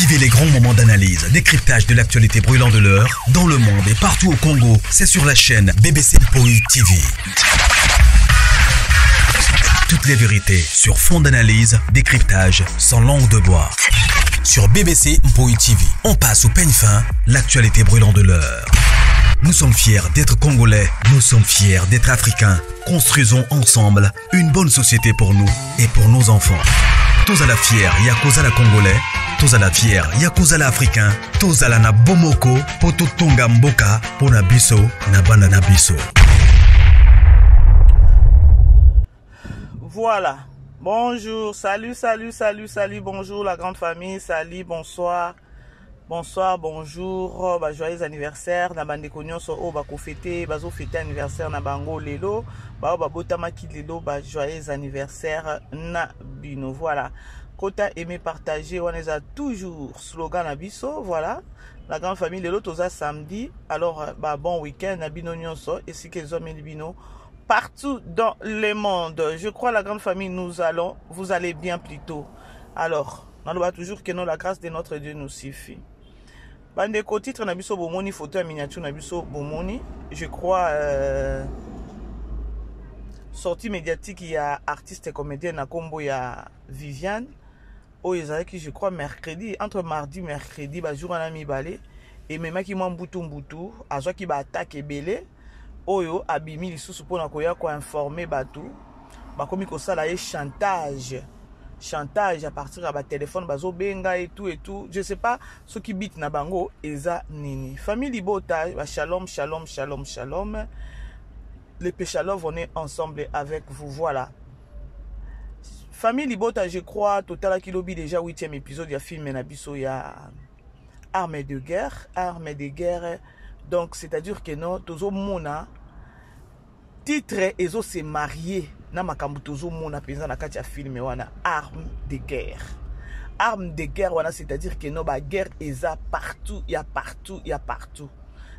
Vivez les grands moments d'analyse, décryptage de l'actualité brûlante de l'heure, dans le monde et partout au Congo. C'est sur la chaîne BBC Mpoi TV. Toutes les vérités sur fond d'analyse, décryptage, sans langue de bois. Sur BBC Mpoi TV, on passe au peigne fin, l'actualité brûlante de l'heure. Nous sommes fiers d'être Congolais, nous sommes fiers d'être Africains. Construisons ensemble une bonne société pour nous et pour nos enfants. Tous à la fière, Yakozala Congolais. Tous à la fière, Yakozala Africain. Tous à la na bomoko, poto tonga mboka, pona biso, na banda na biso. Voilà. Bonjour, salut, bonjour la grande famille, salut, bonsoir. Bonsoir, bonjour, joyeux anniversaire. Na bande nyonso o ba ko fêter, bazo fêter anniversaire na bango lelo. Ba botamaki lelo joyeux anniversaire na bino. Voilà. Kota aimer partager, on est à toujours slogan na biso, voilà. La grande famille lelo toza samedi. Alors bon week-end na bino nyonso et si que zomi bino partout dans le monde. Je crois la grande famille vous allez bien plutôt. Alors, on doit toujours que la grâce de notre Dieu nous suffit. Bandeko titre na biso bomoni photo ya miniature na biso bomoni, je crois sortie médiatique il y a artiste et comédienne na kombo ya Viviane. Oh ezaki je crois mercredi, entre mardi mercredi ba jour na mibale et même qui mbutu azwa ki ba attaque ebele oyo abimi lisusu pona koya ko informer batu ba komi ko sala ye chantage à partir de téléphone bazo benga et tout je sais pas ce qui bit na bango eza nini famille libota shalom les péchalov on est ensemble avec vous. Voilà famille libota, je crois total kilobi déjà 8e épisode ya film na biso ya armes de guerre donc c'est-à-dire que non tozo mona titre ezo se marier na makambu tozo mona penza na kati ya film wana armes de guerre wana c'est-à-dire que non ba guerre eza partout, il y a partout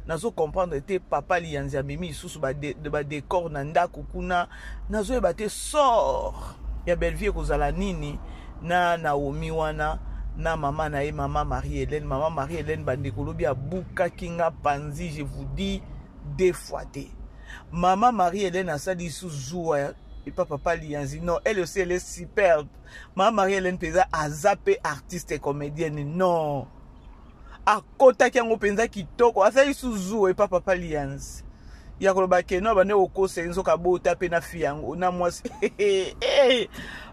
nazo comprendre te papa lianzi amemi susu ba décor na ndako kuna nazo eba te sort ya Belleville kozala nini na Naomi wana na maman na maman Marie-Hélène bandekolobi abuka kinga panzi, je vous dis deux fois te maman Marie-Hélène a sali sous et papa lianzi non, elle aussi elle est superbe. Maman Marie-Hélène peza a zappé artiste et comédienne non a kota kiango penza kitoko a sali sous et papa lianzi ya koloba ke no bane okose nzoka bota pe na fiango na mwasi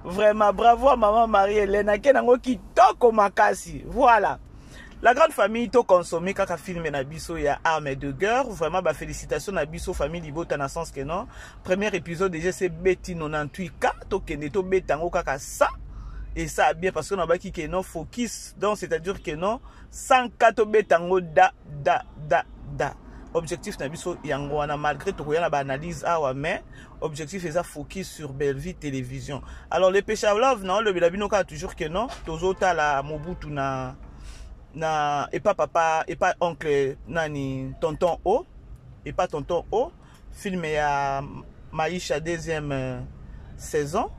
vraiment bravo à maman Marie-Hélène akenango kitoko makasi. Voilà la grande famille to consommer kaka film na biso ya armes de guerre, vraiment ba félicitations na biso famille libota na sens que non premier épisode déjà c'est beti 98K to kende to betango kaka ça et ça bien parce que on a baki que non focus donc c'est-à-dire que non 100K to betango da objectif na biso yango wana malgré to koyana ba analyse awa mais objectif est à focus sur Belleville télévision. Alors les péchalov non le bilabino ka toujours que non tozota la mobutu na et pas papa et pas oncle nani tonton O et pas tonton O film ya Maïcha deuxième saison.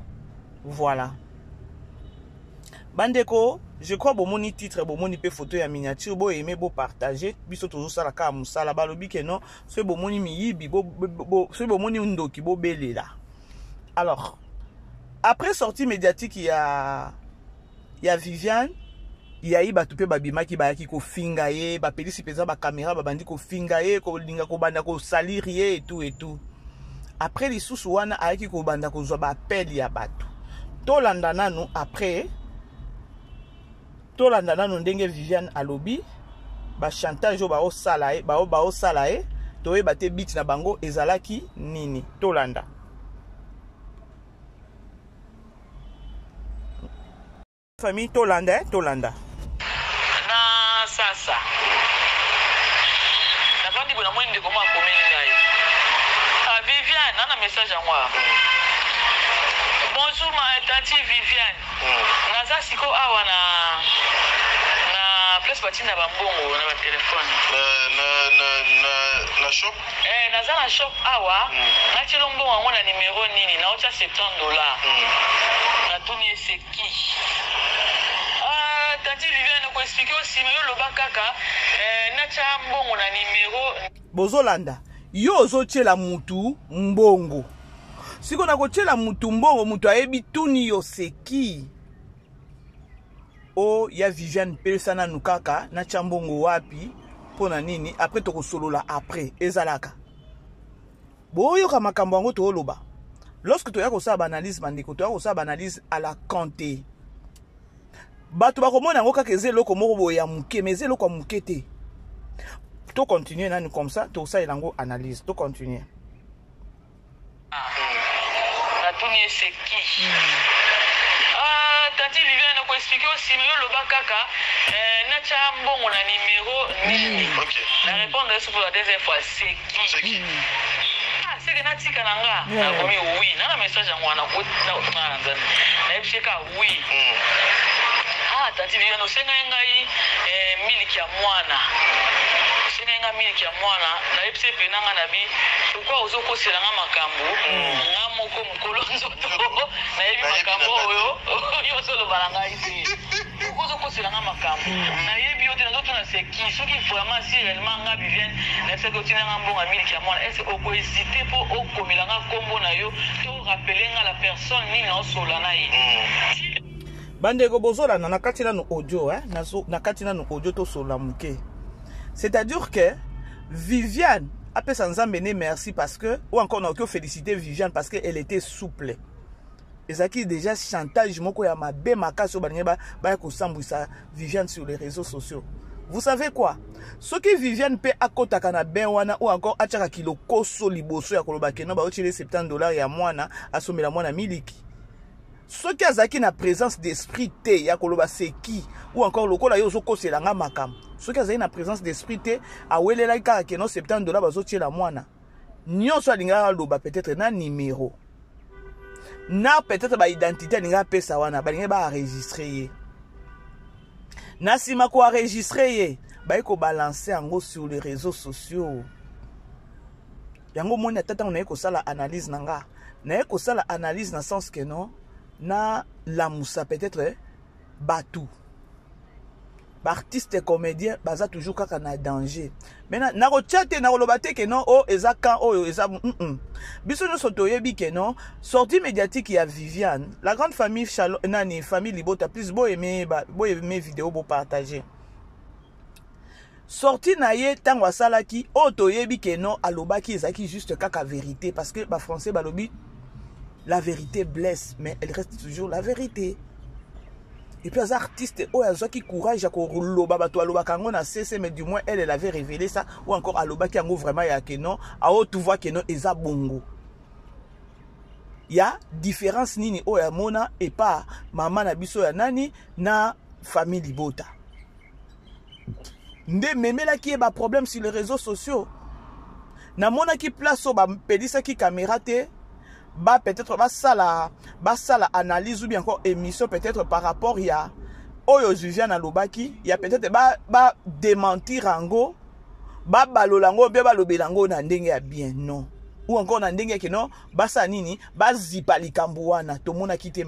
Voilà bandeko je crois bomoni titre bomoni pe photo ya miniature bo aimer bo partager biso tozo sala ka musala balobi ke non ce bomoni miyibi ce bomoni ndoki bo belela. Alors après sortie médiatique il y a Viviane il y a eu batu pe babima ki ba ki ko finga ye ba pelisi peza ba caméra ba bandi ko finga ye ko linga ko banda ko salir ye et tout après les sous wana ayaki ko banda ko zo ba appel ya batu to landa nanu après tolanda nanu ndenge Viviane alobi ba chantage ba osala e to e bate beat na bango ezalaki nini tolanda famille tolanda na sasa na bandi bona mwende koma komeni ngai Viviane nana message à moi. Bonjour ma tante Viviane. Naza siko awa na place batina bambongo na ba téléphone. Na shop? Naza na shop awa. Na chilombo wango na numéro nini na ocha $70. Na tuni seki. Tante Viviane ko expliquer aussi mais yo loba kaka na cha mbongo na numéro bozolanda yo ozotiela mutu mbongo siko na kotiela mutu mbongo mutu ayebi tuni yo seki o ya Viviane pesa na nukaka na cha mbongo wapi pona nini après tokosolola après ezalaka boyo ka makambo yango toloba lorsque toya kosala ba analyse bandeko toya kosala ba analyse à la Kanté bato bakomona yango kaka ezeloko moko boye ya muke mais ezeloko ya muke te to continuer nani comme ça to ça elango analyse to continuer na tuni c'est qui Tati Viviane ko expliquer aussi mais yo loba kaka na cha mbongo na numéro nini. OK. La répondre pour la deuxième fois c'est qui? C'est qui? C'est que na tika nanga na komi oui na message yango na ko na nzana. Na epshika oui. Tati Viviane osenga ngai miliki ya mwana. Osenga miliki ya mwana na epse penanga na bi pourquoi ozokosela nga makambo nga moko mukolo nzoto na yebi makambo oyo yo solo balanga ici ozokosela nga makambo na yebi yo te nzoto na seki soki vraiment si réellement nga Viviane na seki otina nga mbonga miliki ya mwana est-ce oko hésiter po okomela nga kombo na yo to rappeler nga la personne nini osola na ye bandeko bozola na kati na no audio na kati na no audio to sola muke c'est-à-dire que Viviane après Sanzambene merci parce que ou encore on a que féliciter Viviane parce qu'elle était souple. Et ça qui déjà chantage moko ya mabe makaso baneba ba ko sambwisa Viviane sur les réseaux sociaux. Vous savez quoi? Ce que Viviane peut akotaka na ben wana ou encore achaka kilo koso liboso ya koloba keno ba otile $70 ya mwana asomela mwana miliki. Ce qui azaki na présence d'esprit te ya koloba seki ou encore lokola yo zo koselanga makam. Ce qui azaki na présence d'esprit te awelela kaka keno $70 bazotiela mwana. Nyonso alinga loba peut-être na numéro. Na peut-être ba identité alinga pesa wana balinga ba enregistrer ye. Na sima ko enregistrer ye, ba ko balancer yango sur les réseaux sociaux. Yango moni tata on ko sala analyse nanga. Na ko sala analyse na sens que non na la moussa peut-être batou artiste comédien baza toujours kaka na danger maintenant na ko tchate na ko lobate que non oh eza kan oh eza biso no soto yebi que non sortie médiatique ya Viviane la grande famille nani famille Libota plus bo aimer vidéo bo partager sortie na ye tango asalaki oh to yebi que non alobaki ezaki juste kaka vérité parce que ba français balobi la vérité blesse, mais elle reste toujours la vérité. Et puis les artistes, oh, ils ont qui courage à rouloba bato aloba kango na cessé, mais du moins elle avait révélé ça ou encore aloba qui ango vraiment ya que non, a haut tu vois que non eza bongo. Il y a différence nini oh ya mona et pas maman na biso ya nani na famille Libota. Nde memela qui est ba problème sur les réseaux sociaux. Na mona qui place au ba pelisa qui caméra te ba peut-être ba sala analyse ou bien encore émission peut-être par rapport ya oyo Viviane alobaki ya peut-être ba démentir ango ba balolango be ba lobelango na ndenge ya bien non ou encore na ndenge ke non ba sa nini ba zipa likambo wana to mona kite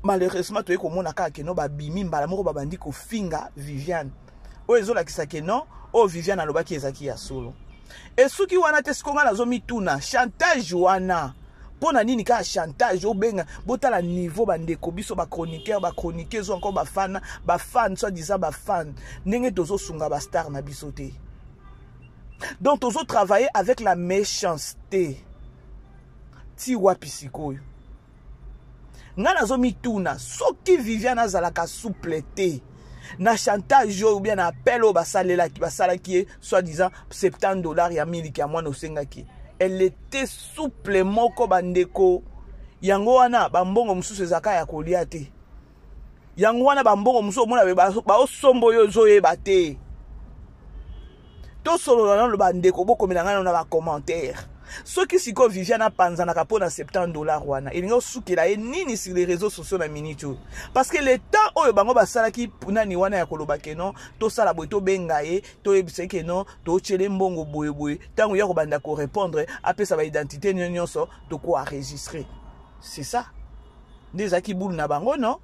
malheureusement to eko mona ka ke non ba bimi mbala moko ba bandi ko finga Viviane o ezola kisa ke non o Viviane alobaki ezaki ya solo. Et ce qui wana te skonga na zomi tuna chantage wana pona nini ka chantage obenga botala niveau bandeko biso ba chroniqueurs encore ba fan soit disant ba fan ndenge tozo sunga ba star na biso te. Donc tozo travailler avec la méchanceté ti wapi sikoyo nga na zomi tuna soki Viviane azalaka souple te na chantage ou bien na appel au basalela qui soit disant $70 ya miliki ya mwana osengaki elle était souple moko bandeko yango wana bambongo mususu ezaka ya kolia te yango wana bambongo mususu mona ba osombo yo zoyeba te to solo na lo bandeko bokomela ngana na ba commentaire ceux qui siko Viviane panza na kapona $70 wana ilinga osukela e nini sur les réseaux sociaux na minute parce que le temps oyo bango basalaki punani wana ya koloba kenon to sala boy to benga ye to ebise kenon to chele mbongo boye tango ya ko banda ko répondre apesa ba identité nyonso to ko enregistrer c'est ça des aki boule na bango non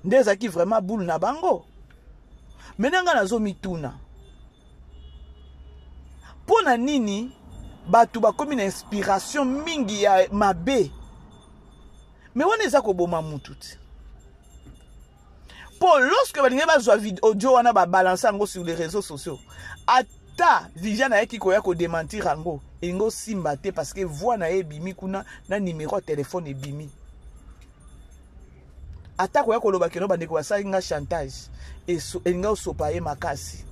ndezaki vraiment boule na bango. Maintenant nga nazo mituna. Pona nini batu bakomi na inspiration mingi ya mabe. Mais on eza ko boma mutu. Pour lorsque balinga bazwa audio wana ba balancer ngo sur les réseaux sociaux. Ata Viviane ayeki koya ko démentir ngo engo simba te parce que voix na ebimi kuna na numéro de téléphone ebimi. Ata koya ko loba keno bandeko basali nga chantage et enga osopa ye makasi.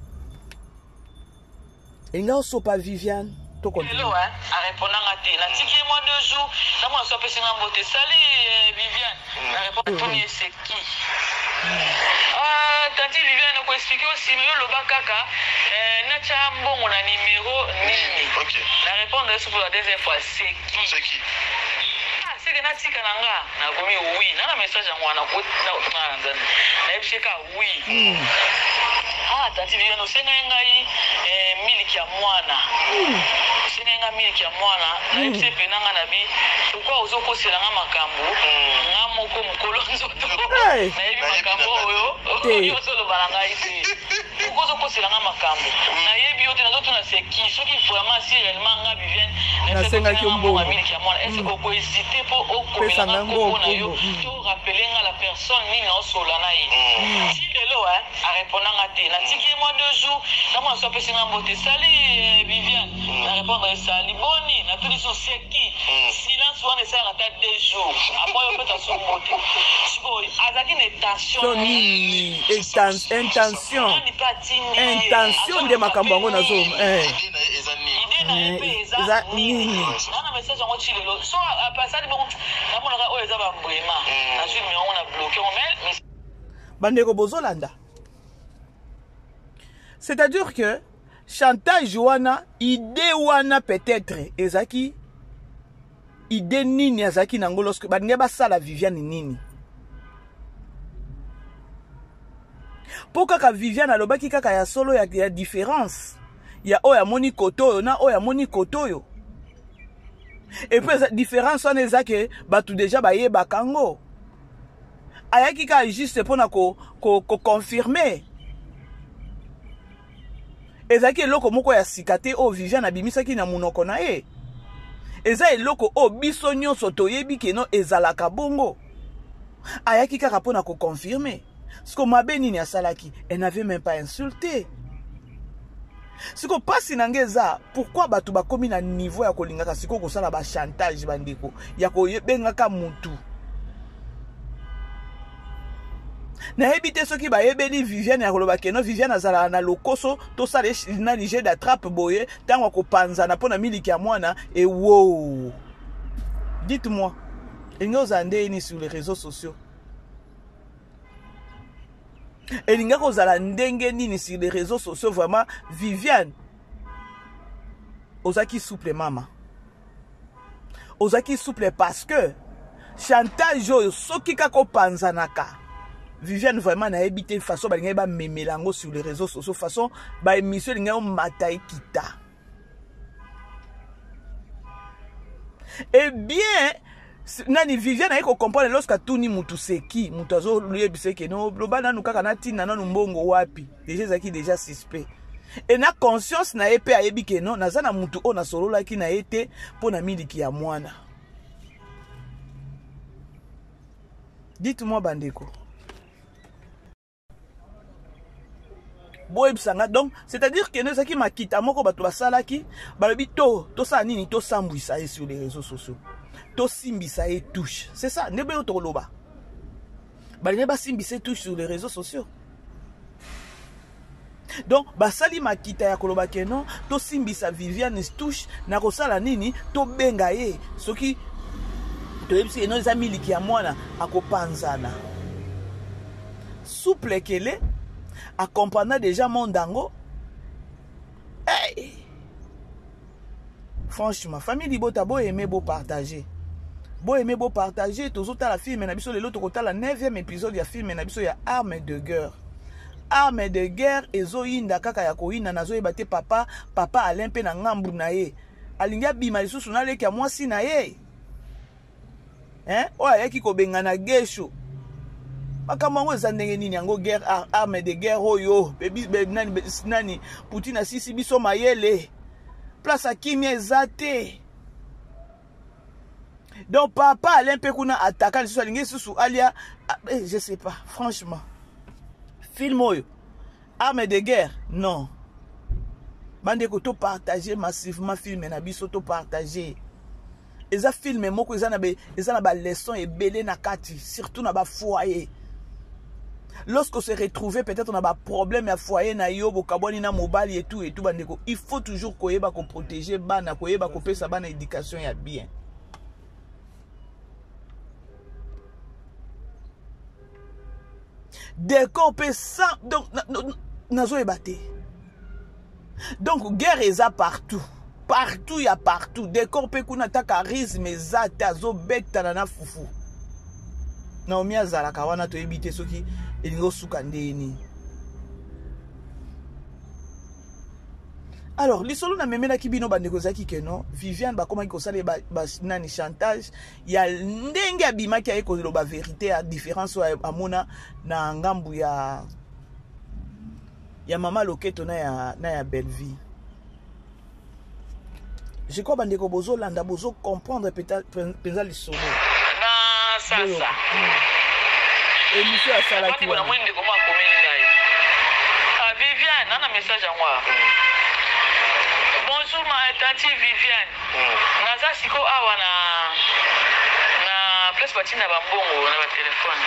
Enga osopa Viviane to continue. Hello a répondant à té. La tiki moi 2 jours, na moi so pesi nga mbote. Salut Viviane. La réponse premier c'est qui? Tanti Viviane ko expliquer aussi mais le bakaka na cha mbongo na numéro nini. OK. La réponse pour la deuxième fois c'est qui? C'est qui? C'est que na tika nanga na komi oui. Na message yango na ko na nzana. Na epsheka oui. Tanti Viviane osenga ngai miliki ya mwana. Osenga miliki ya mwana. Na epsepe nanga na bi. Pourquoi ozoko selanga makambo? Nga moko mukolo nzoto. Na ebi makambo oyo. Yo solo balanga ite. Pourquoi ozoko selanga makambo? Na yebi yote na zoto na seki. Soki vraiment si réellement nga Viviane na senga ki mbongo miliki ya mwana. Est-ce que ko hésiter pour okomela ngo na yo? To rappeler nga la personne ni na osola na ye. Si hello a répondant à té. Na tiki moi 2 jours. Na moi so pesi nga mbote. Salut Viviane. Na répondre salut boni. Na tout sur seki. Silence on essaie à 2 jours. Après on peut t'assurer mbote. Siko azaki une intention de makambo ngo nazo bandeko bozolanda. C'est-à-dire que chantage wana idée wana peut-être ezaki idée nini azaki nango lorsque baninga basala Viviane nini. Po kaka Viviane alobaki kaka ya solo ya différence. Ya oya moni koto na oya moni koto yo. Et puis différence on ezake batu déjà baye bakango. Ayaki ka juste pona ko confirmer. Ezaki eloko moko ya sikate o Viviane abimisaki na munoko na ye. Eza eloko o biso nyonso toyebi keno ezalaka bongo. Ayaki kaka pona ko confirmer. Ce que mabe nini asalaki, elle n'avait même pas insulté. Ce que passe nangeza, pourquoi batu ba komi na niveau ya kolingaka siko ko sala ba chantage bandeko ya ko bengaka mutu. Na ebité soki ba yebeli Viviane ya koloba keno Viviane azala na lokoso to sala na lige d'attrape boye tango ko panza na pona miliki ya mwana et wow. Dites-moi, engo ande ni sur les réseaux sociaux. Et l'inga kozala ndenge nini sur les réseaux sociaux vraiment Viviane ozaki souple mama. Ozaki souple parce que chantage yo soki kako panzanaka. Viviane vraiment na ebité façon ba linga ba memelango sur les réseaux sociaux façon ba émission linga matai kita. Eh bien nani Viviane ayeko comprendre lorsque tuni mutu seki mutu azo luyebise ke no loba nanu kaka na tina nanu mbongo wapi déjà zaki déjà suspect et na conscience na epe ayebi ke no nazana mutu o na solola ki na ete pona miliki ya mwana. Dites-moi bandeko. Boyebsanga donc c'est-à-dire que nous zaki makita moko bato basalaki balobi to sa nini to sambwisa sur les réseaux sociaux. To simbisa et touche. C'est ça, nebe otoloba. Ba simbisa touche sur les réseaux sociaux. Donc basali makita ya koloba keno to simbisa Viviane touche na kosala nini to benga ye soki to yebisi eno za miliki ya mwana akopanzana. Souple kele accompagnant déjà mon dango. Hey! Franchement, famille Libota bo aimer beau partager. Bo aimer beau partager, toujours la film na biso lelo tokota la 9e épisode ya film na biso ya Armes de guerre. Armes de guerre ezoyinda kaka ya koyina nazo ebate papa Alain pe na ngambu na ye. Alinga bima lisusu na leki ya mwasi na ye. Oya yaki ko benga na gesho. Makamango ezandenge nini yango guerre arme de guerre oyo nani Poutine asisi biso mayele place à kimia ezate. Donc papa Alain Pekuna attaquant sur lingi susu alia je sais pas franchement. Film oyo arme de guerre non. Bande ko to partager massivement film na biso to partager. Eza film moko eza na ba leçon ebele na kati surtout na ba foyer. Lorsqu'on se retrouve peut-être on a un problème à foyer na yo bokaboni na mobile et tout bandeko, il faut toujours koyeba ko protéger bana koyeba ko pesa bana éducation ya bien. Dès qu'on peut ça donc nazo ebate. Donc guerre eza partout. Partout il y a partout. Dès qu'on peut kuna ta charisme zata zo bekta na fufu. Naomi azalaka wana to ebite soki elingo suka ndeni. Alors lisolo na memela kibino bandeko zaki keno Viviane ba koma kosala ba nani chantage ya ndenge abima ki ayeko lo ba vérité à différence amona na ngambu ya mama Loketo na ya belle vie. Je crois bandeko bozo landa bozo comprendre peut-être lisolo. Sasa. Et monsieur a salaki wana. Mwende koma komeni ngai. Viviane, nana message à moi. Bonjour ma tante Viviane. Naza siko awa na place batina bambongo na ba téléphone.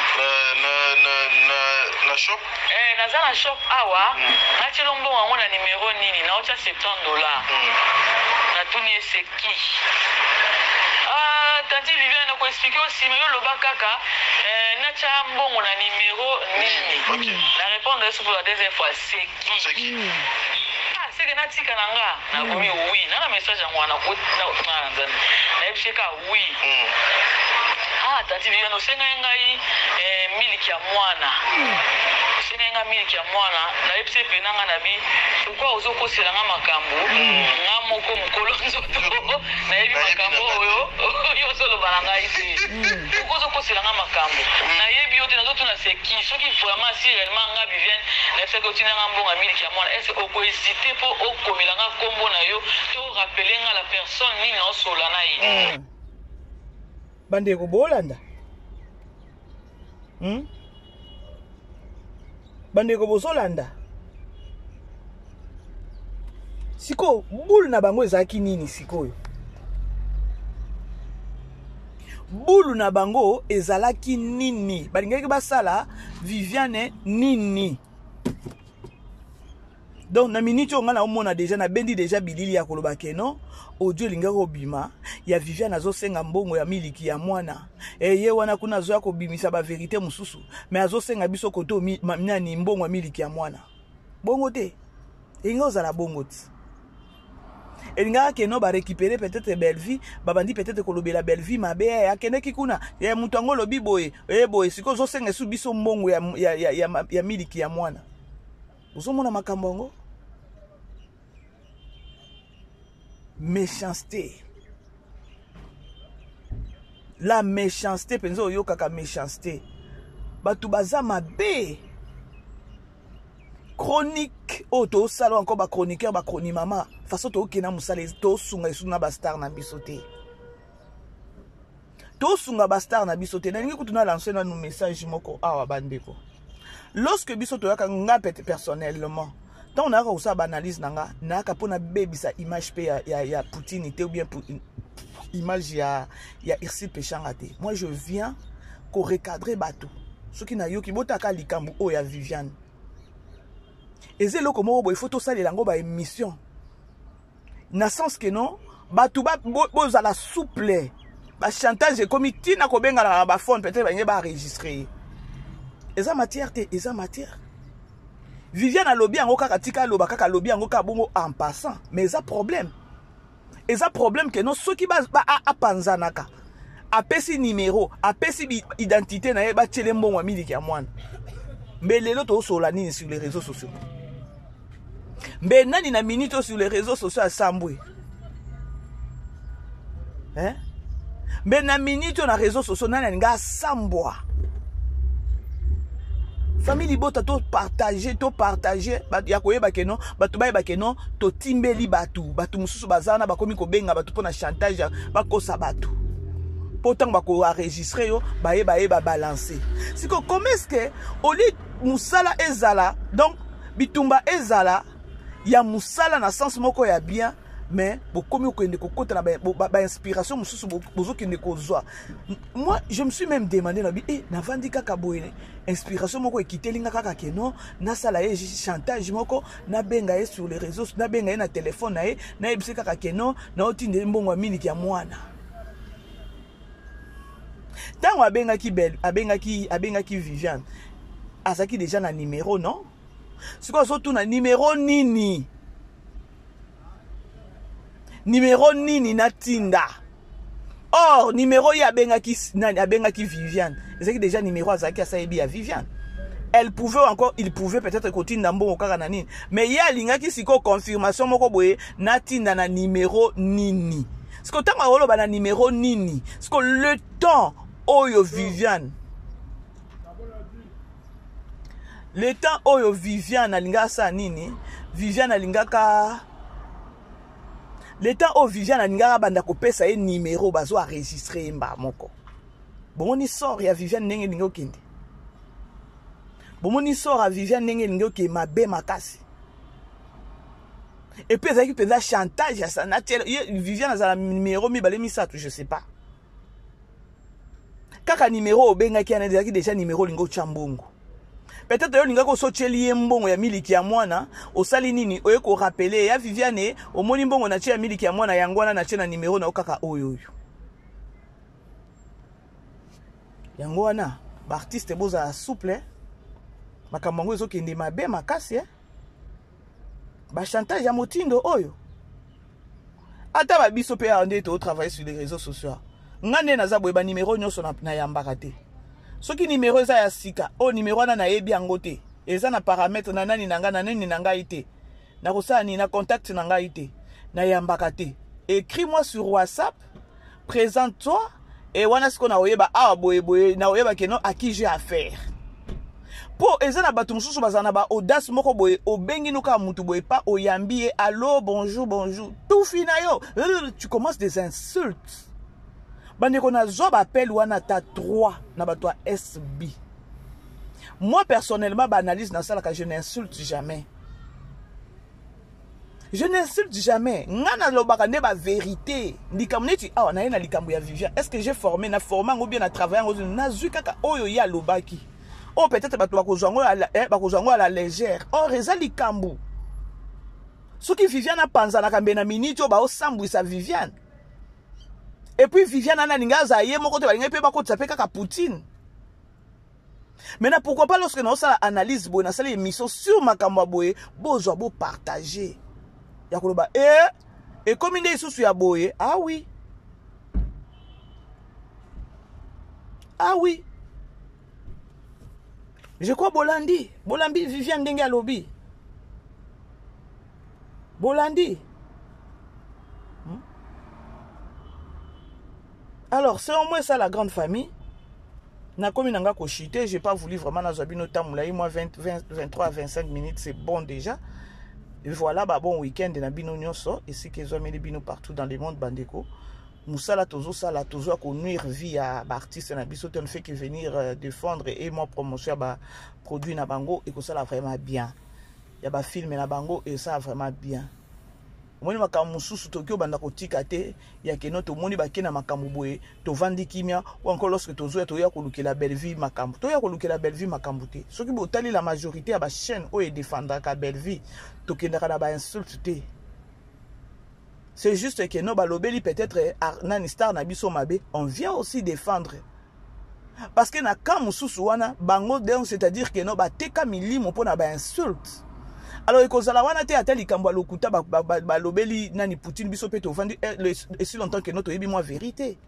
Na shop? Naza na shop awa. Na tshelo mbongo ngo na numéro nini na ocha $70. Na tuni eseki. Tante Viviane na ko expliquer aussi mais yo loba kaka na cha mbongo na numéro nini. Okay. Na répondre sur la deuxième fois c'est qui? C'est que na tika nanga na komi oui na message ngwa na kutna na epsheka oui. Tante Viviane osenga ngai miliki ya mwana. Osenga miliki ya mwana na epse penanga na bi pourquoi ozoko selanga makambo nga moko mukolo nzoto na yebi makambo oyo yo solo balanga ite. Pourquoi ozoko selanga makambo na yebi yo te na zoto na seki soki vraiment si réellement nga Viviane na epse ko tinanga mbonga miliki ya mwana est-ce oko hésiter pour okomelanga kombo na yo to rappeler nga la personne ni na sola na ye. Bandeko bolanda. Bandeko bozolanda. Siko bulu na bango ezaki nini sikoyo? Bulu na bango ezalaki nini? Balingaki basala Viviane nini? Donc na minute on a omona déjà na bendi déjà bilili ya koloba keno audio linga obima ya Viviane azosenga mbongo ya miliki ya mwana ye wana kuna zo ya kobimisa ba vérité mususu mais azosenga biso koto nani mbongo ya miliki ya mwana bongo te ingo za la bongo ti elinga keno ba récupérer peut-être belle vie babandi peut-être kolobela belle vie mabe ya kene kikuna ya mutu ngo lobi boye boye siko zosenga su biso mbongo ya miliki ya mwana uzomona makambo ngo méchanceté. La méchanceté, penso yo kaka méchanceté. Batu baza mabe. Chronique. Oh, to salo encore ba chroniqueur, ba chronimama. Façon to kena musale to sunga isuna ba star na bisote. To sunga ba star na bisote. Na ngi kutuna lancer na nous message moko awa bandeko. Lorsque bisoto yaka nga personnellement tant on a reçu une analyse nanga na ka pona bebisa image pe ya Poutine ou bien image ya Irsi Pechangate. Moi je viens ko recadrer bateau ce qui na yo ki botaka likambu o ya Viviane ezelo komo bo photo ça les lango ba émission na sens que non batou ba boza la souple ba chantage comme tina ko benga la ba phone peut-être ba ba enregistrer eza matière te eza matière. Viviane a lobby ango kaka tika loba kaka lobby ango ka bongo en passant mais eza problème que non ceux qui ba a panzanaka apesi numéro apesi identité na ba tshele mbongo miliki ya mwana mbelelo to sola nini sur les réseaux sociaux mbe nani na minute sur les réseaux sociaux asambwe mbe na minute na réseaux sociaux nani nga sambwa famille libota to partager ya koyeba ke non batu bayeba ke non to timbeli batu mususu bazana bakomi ko benga batu pona chantage bakosa batu pourtant bako enregistrer yo ba balancer siko comment est-ce que oli musala ezala donc bitumba ezala ya musala na sens moko ya bien mais bokomi okende kokota na ba inspiration mususu bozokende kozwa. Moi je me suis même demandé na bi na vandi kaka boye inspiration moko ekitelinga kaka ke non na sala ye chantage moko na benga ye sur les réseaux na benga ye na téléphone na ebisi kaka ke non na otinde mbongo miniki ya mwana tango abengaki Viviane azaki déjà na numéro non siko surtout na numéro nini natinda or numéro ya abengaki Viviane ezaki déjà numéro azaki asayebi ya Viviane il pouvait peut-être kotinda mbongo kaka na nini mais ya lingaki siko confirmation moko boye natinda na numéro nini siko tango oloba na numéro nini siko le temps oyo Viviane le temps oyo Viviane alingaka sa nini Viviane alingaka le temps oyo Viviane alingaka banda kopesa ye numéro bazo enregistrer mba moko bomoni sort ya Viviane ndenge lingo kende bomoni sort ya Viviane ndenge lingo ke mabe makasi et puis ezaki peza chantage ya sa naturel Viviane azala numéro mibale misato je sais pas kaka numéro obengaki ana ezaki déjà numéro lingo chambongo peut-être yo linga ko socheli mbongo ya miliki ya mwana osali nini oye ko rappeler ya Viviane omoni mbongo na chia miliki ya mwana yangwana na chia na numéro na okaka oyo yangwana ba artiste boza souple makambo ngo ezokende mabe makasi ba chantage ya motindo oyo ata ba biso pe ande to travailler sur les réseaux sociaux ngane na za boye ba numéro nyoso na yambaka te soki numéro eza ya sika o numéro wana na yebi yango te eza na paramètre na nani na ngai te na kosala ni na contact na ngai te na yambaka te écris-moi sur WhatsApp présente-toi et wana siko na oyeba awa boye na oyeba ke non à qui j'ai affaire po eza na batu mususu bazana ba audace moko boye obengi nuka mutu boye pa oyambi allô bonjour tout fina yo tu commences des insultes. Bande qu'on a zob appel ou na ta 3 na ba toi SB. Moi personnellement analyse dans ça que je n'insulte jamais. Je n'insulte jamais. Ngana lobaka ne ba vérité. Ndikamneti ah na yena likambo ya Viviane. Est-ce que j'ai formé na formant ou bien na travailler na zu kaka oyo ya lobaki. Oh peut-être ba toi kozango à la légère. Oh reza likambo. Soki Viviane a panza na kambe na minute o ba o sambwisa Viviane. Et puis Viviane analinga zaye moko te balinga pe ba ko tsape kaka Poutine. Maintenant pourquoi pas lorsque nous ça analyse boye na sala émission sur makambo boye bozwa bo partager. Ya koloba et comme inde isusu ya boye ah oui. Ah oui. Je crois Bolandi Viviane ndenge ya lobby. Bolandi. Alors, c'est au moins ça la grande famille. Na komi nanga ko chité, j'ai pas voulu vraiment na zabino tamulaï moi 23 à 25 minutes, c'est bon déjà. Et voilà bah bon week-end na bino nyonso et si que zomeli bino partout dans le monde bandeko. Musala tozo sala tozo ko nuire vie à artiste na biso on fait que venir défendre et moi promotion ba produit na bango et que ça la vraiment bien. Ya ba film na bango et ça vraiment bien. Moni makambo mususu tokyo banda kotika te ya keno to moni bakena makambo boye to vandi kimia ou encore lorsque tozo to ya kolukela belle vie makambo to ya kolukela belle vie makambo te soki botali la majorité ya ba chaîne o e défendre ka belle vie to kendaka na ba insulte te. C'est juste que no balobeli peut-être nani star na biso mabe on vient aussi défendre parce que na kam mususu wana bango donc c'est-à-dire que no ba teka milimo pona ba insulte. Alors, il y a des gens qui lobeli nani Poutine biso pe to vandi et si longtemps que notre yebi moi vérité.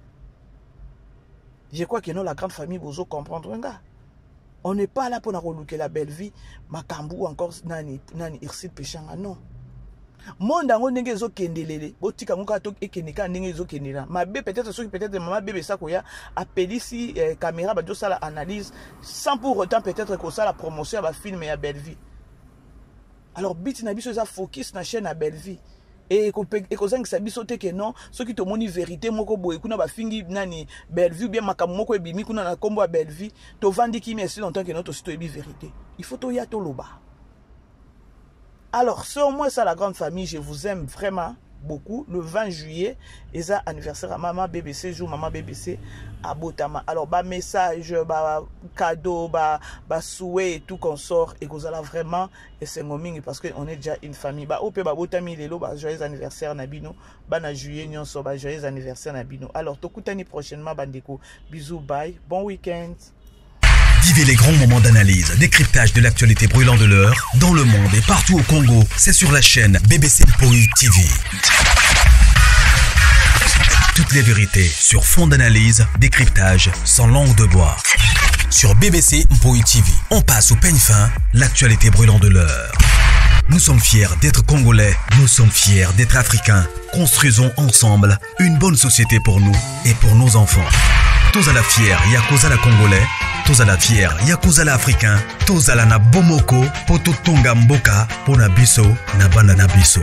Je crois que nous la grande famille bozo comprendre nga. On n'est pas là pour na relouquer la belle vie makambu encore nani Irsid Pechanga non. monde yango ndenge ezokendelele botika ngo kaka ekeneka ndenge ezokendela mabe peut-être maman bébé sakoya apelisi caméra bazosala analyse sans pour autant peut-être kosala promotion ya bafilme ya Belle Vie. Alors biti na biso eza focus na chaîne ya Belle Vie et ekozangisa biso te ke non soki tomoni vérité moko boye kuna bafingi nani Belle Vie bien makambo moko ebimi kuna na kombo ya Belle Vie tovandi kimi esi longtemps que notre sito ebi vérité. Il faut toya toloba. Alors, c'est au moins ça la grande famille, je vous aime vraiment beaucoup. Le 20 juillet, c'est anniversaire à Maman BBC, jour Maman BBC à Botama. Alors, bah message, bah cadeau, bah souhait et tout qu'on sort et qu'on a vraiment et c'est ngoming parce qu'on est déjà une famille. Bah opé bah Botami lelo, bah joyeux anniversaire Nabino, bah na juillet nyonso, bah joyeux anniversaire Nabino. Alors, tokutani prochainement bandeko. Bisous, bye, bon week-end. Vivez les grands moments d'analyse, décryptage de l'actualité brûlante de l'heure, dans le monde et partout au Congo. C'est sur la chaîne BBC Mpoï TV. Toutes les vérités sur fond d'analyse, décryptage sans langue de bois. Sur BBC Mpoï TV, on passe au peigne fin, l'actualité brûlante de l'heure. Nous sommes fiers d'être Congolais, nous sommes fiers d'être Africains. Construisons ensemble une bonne société pour nous et pour nos enfants. Tous à la fière, Yakoza la Congolais. Tous à la fière, Yakuza la africain, tous à la na bomoko, poto tonga mboka, pona biso, na banda na biso.